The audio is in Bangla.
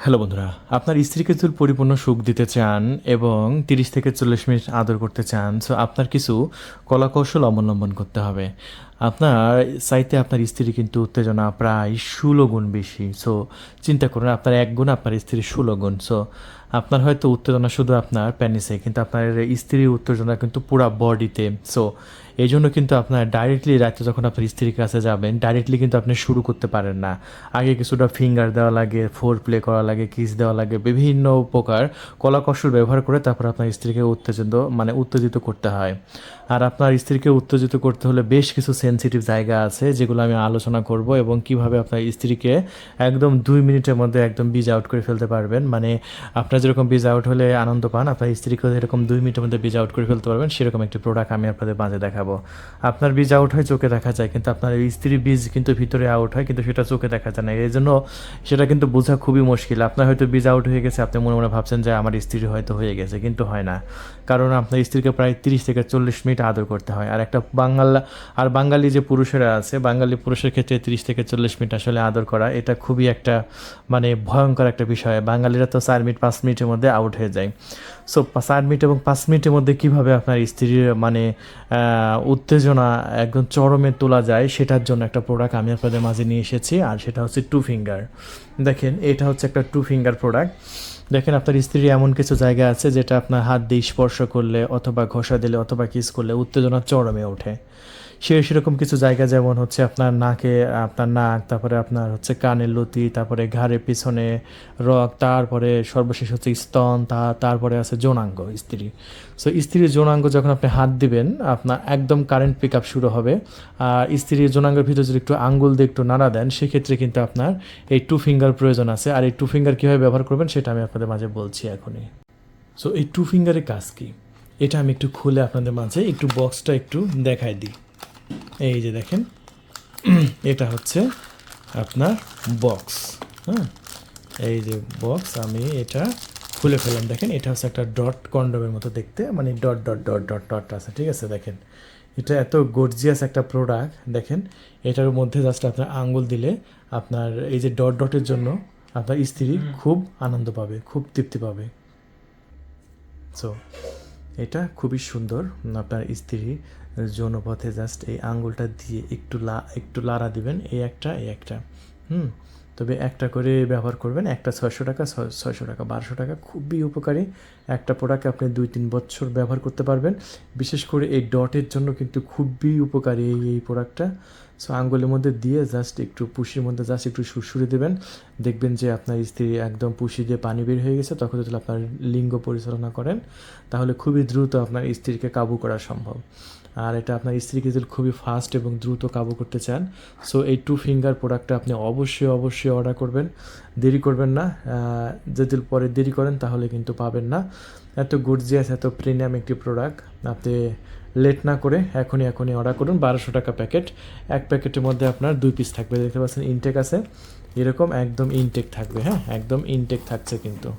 হ্যালো বন্ধুরা, আপনার স্ত্রীকে যদি পরিপূর্ণ সুখ দিতে চান এবং 30 থেকে 40 মিনিট আদর করতে চান, সো আপনার কিছু কলাকৌশল অবলম্বন করতে হবে। আপনার চাইতে আপনার স্ত্রী কিন্তু উত্তেজনা প্রায় 16 গুণ বেশি। সো চিন্তা করুন, আপনার 1 গুণ, আপনার স্ত্রীর 16 গুণ। সো আপনার হয়তো উত্তেজনা শুধু আপনার প্যানিসে, কিন্তু আপনার স্ত্রীর উত্তেজনা কিন্তু পুরা বডিতে। সো এই জন্য কিন্তু আপনার ডাইরেক্টলি রাতে যখন আপনার স্ত্রীর কাছে যাবেন, ডাইরেক্টলি কিন্তু আপনি শুরু করতে পারেন না। আগে কিছুটা ফিঙ্গার দেওয়া লাগে, ফোর প্লে করা লাগে, কিস দেওয়া লাগে, বিভিন্ন প্রকার কলাকৌশল ব্যবহার করে তারপর আপনার স্ত্রীকে উত্তেজিত করতে হয়। আর আপনার স্ত্রীকে উত্তেজিত করতে হলে বেশ কিছু সেনসিটিভ জায়গা আছে, যেগুলো আমি আলোচনা করব, এবং কিভাবে আপনার স্ত্রীকে একদম 2 মিনিটের মধ্যে একদম বিজ আউট করে ফেলতে পারবেন। মানে আপনার যেরকম বিজ আউট হলে আনন্দ পান, আপনার স্ত্রীকেও এরকম 2 মিনিটের মধ্যে বিজ আউট করে ফেলতে পারবেন, সেরকম একটি প্রোডাক্ট আমি আপনাদের মাঝে দেখাবো। আপনার বীজ আউট হয় চোখে দেখা যায়, কিন্তু আপনার স্ত্রীর বীজ কিন্তু ভিতরে আউট হয়, কিন্তু সেটা চোখে দেখা যায় না। এই জন্য সেটা কিন্তু বোঝা খুবই মুশকিল। আপনার হয়তো বীজ আউট হয়ে গেছে, আপনি মনে মনে ভাবছেন যে আমার স্ত্রী হয়তো হয়ে গেছে, কিন্তু হয় না। কারণ আপনার স্ত্রীকে প্রায় 30 থেকে 40 মিনিট আদর করতে হয়। আর বাঙালি যে পুরুষেরা আছে, বাঙালি পুরুষের ক্ষেত্রে 30 থেকে 40 মিনিট আসলে আদর করা এটা খুবই একটা ভয়ঙ্কর একটা বিষয়। বাঙালিরা তো 4 মিনিট 5 মিনিটের মধ্যে আউট হয়ে যায়। সো 4 মিনিট এবং 5 মিনিটের মধ্যে কীভাবে আপনার স্ত্রীর উত্তেজনা একদম চরমে তোলা যায়, সেটার জন্য একটা প্রোডাক্ট আমি আপনাদের মাঝে নিয়ে এসেছি। আর সেটা হচ্ছে 2 ফিঙ্গার। দেখেন, এটা হচ্ছে একটা 2 ফিঙ্গার প্রোডাক্ট। দেখেন, আপনার স্ত্রীর এমন কিছু জায়গা আছে যেটা আপনার হাত দিয়ে স্পর্শ করলে অথবা ঘষা দিলে অথবা কিস করলে উত্তেজনা চরমে ওঠে। সেরকম কিছু জায়গা, যেমন হচ্ছে আপনার নাকে, আপনার নাক, তারপরে আপনার হচ্ছে কানের লতি, তারপরে ঘাড়ের পিছনে রগ, তারপরে সর্বশেষ হচ্ছে স্তন, তারপরে আছে যৌনাঙ্গ স্ত্রী। সো স্ত্রীর যৌনাঙ্গ যখন আপনি হাত দিবেন, আপনার একদম কারেন্ট পিক আপ শুরু হবে। আর স্ত্রীর যৌনাঙ্গের ভিতরে যদি একটু আঙ্গুল দিয়ে একটু নাড়া দেন, সেক্ষেত্রে কিন্তু আপনার এই 2 ফিঙ্গার প্রয়োজন আছে। আর এই 2 ফিঙ্গার কীভাবে ব্যবহার করবেন সেটা আমি আপনাদের মাঝে বলছি এখনই। সো এই 2 ফিঙ্গারের কাজ কী, এটা আমি একটু খুলে আপনাদের মাঝে একটু বক্সটা একটু দেখাই দিই। এই যে দেখেন, এটা হচ্ছে আপনার বক্স। হ্যাঁ, এই যে বক্স, আমি এটা খুলে ফেললাম। দেখেন, এটা হচ্ছে একটা ডট কন্ডমের মতো দেখতে, dot dot dot dot dot আছে, ঠিক আছে। দেখেন, এটা এত গর্জিয়াস একটা প্রোডাক্ট। দেখেন, এটার মধ্যে জাস্ট আপনার আঙ্গুল দিলে আপনার এই যে ডট ডটের জন্য আপনার স্ত্রী খুব আনন্দ পাবে, খুব তৃপ্তি পাবে। সো এটা খুবই সুন্দর। আপনার স্ত্রী যৌনপথে জাস্ট এই আঙ্গুলটা দিয়ে একটু লাড়া দিবেন, এই একটা তবে একটা করে ব্যবহার করবেন। একটা 600 টাকা, 1200 টাকা, খুবই উপকারী একটা প্রোডাক্ট। আপনি 2-3 বছর ব্যবহার করতে পারবেন। বিশেষ করে এই ডটের জন্য কিন্তু খুবই উপকারী এই প্রোডাক্টটা। সো আঙ্গুলের মধ্যে দিয়ে জাস্ট একটু পুশির মধ্যে জাস্ট একটু সুরসুরে দেবেন, দেখবেন যে আপনার স্ত্রী একদম পুশি দিয়ে পানি বের হয়ে গেছে। তখন যদি আপনার লিঙ্গ পরিচালনা করেন, তাহলে খুবই দ্রুত আপনার স্ত্রীকে কাবু করা সম্ভব। আর এটা আপনার স্ত্রীকে যদি খুবই ফাস্ট এবং দ্রুত কাবু করতে চান, সো এই 2 ফিঙ্গার প্রোডাক্টটা আপনি অবশ্যই অর্ডার করবেন। দেরি করবেন না। যদি পরে দেরি করেন তাহলে কিন্তু পাবেন না। এত গর্জিয়াস, এত প্রিমিয়াম একটি প্রোডাক্ট। আপনি লেট না করে এখনই অর্ডার করুন। 1200 টাকা প্যাকেট। এক প্যাকেটের মধ্যে আপনার 2 পিস থাকবে, দেখতে পাচ্ছেন ইনটেক আছে, এরকম একদম ইনটেক থাকবে। হ্যাঁ, একদম ইনটেক থাকছে কিন্তু।